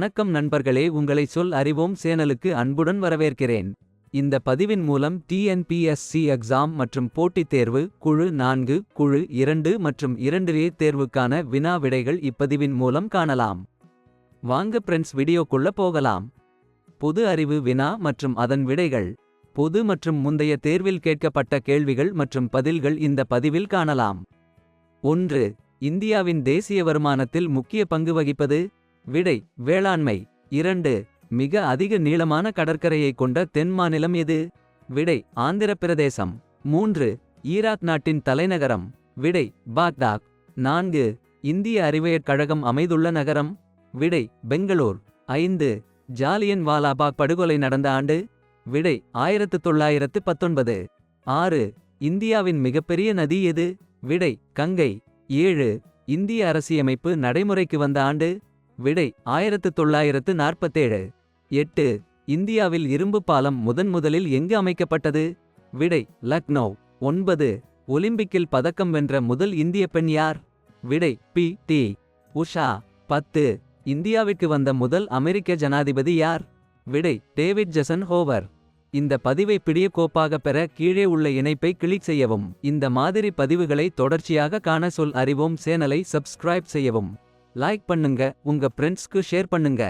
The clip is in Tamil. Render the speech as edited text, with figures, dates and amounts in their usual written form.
வணக்கம் நண்பர்களே, உங்களை சொல் அறிவோம் சேனலுக்கு அன்புடன் வரவேற்கிறேன். இந்த பதிவின் மூலம் டிஎன்பிஎஸ்சி எக்ஸாம் மற்றும் போட்டித் தேர்வு குழு 4 குழு 2 மற்றும் 2A தேர்வுக்கான வினா விடைகள் இப்பதிவின் மூலம் காணலாம். வாங்க ஃப்ரெண்ட்ஸ், வீடியோக்குள்ள போகலாம். பொது அறிவு வினா மற்றும் அதன் விடைகள். பொது மற்றும் முந்தைய தேர்வில் கேட்கப்பட்ட கேள்விகள் மற்றும் பதில்கள் இந்த பதிவில் காணலாம். 1. இந்தியாவின் தேசிய வருமானத்தில் முக்கிய பங்கு வகிப்பது? விடை: வேளாண்மை. 2. மிக அதிக நீளமான கடற்கரையை கொண்ட தென் மாநிலம் எது? விடை: ஆந்திரப் பிரதேசம். 3. ஈராக் நாட்டின் தலைநகரம்? விடை: பாக்தாக். 4. இந்திய அறிவியற் கழகம் அமைந்துள்ள நகரம்? விடை: பெங்களூர். 5. ஜாலியன் வாலாபாக் படுகொலை நடந்த ஆண்டு? விடை: 1919. 6. இந்தியாவின் மிகப்பெரிய நதி எது? விடை: கங்கை. 7. இந்திய அரசியமைப்பு நடைமுறைக்கு வந்த ஆண்டு? விடை: 1947. 8. இந்தியாவில் இரும்பு பாலம் முதலில் எங்கு அமைக்கப்பட்டது? விடை: லக்னோ. 9. ஒலிம்பிக்கில் பதக்கம் வென்ற முதல் இந்திய பெண் யார்? விடை: பி.டி. உஷா. 10. இந்தியாவிற்கு வந்த முதல் அமெரிக்க ஜனாதிபதி யார்? விடை: டேவிட் ஜெசன் ஹோவர். இந்த பதிவை பிடிஎஃப் கோப்பாக பெற கீழே உள்ள இணைப்பை கிளிக் செய்யவும். இந்த மாதிரி பதிவுகளை தொடர்ச்சியாக காண சொல் அறிவோம் சேனலை சப்ஸ்கிரைப் செய்யவும். லைக் பண்ணுங்க, உங்க ஃப்ரெண்ட்ஸ்க்கு ஷேர் பண்ணுங்க.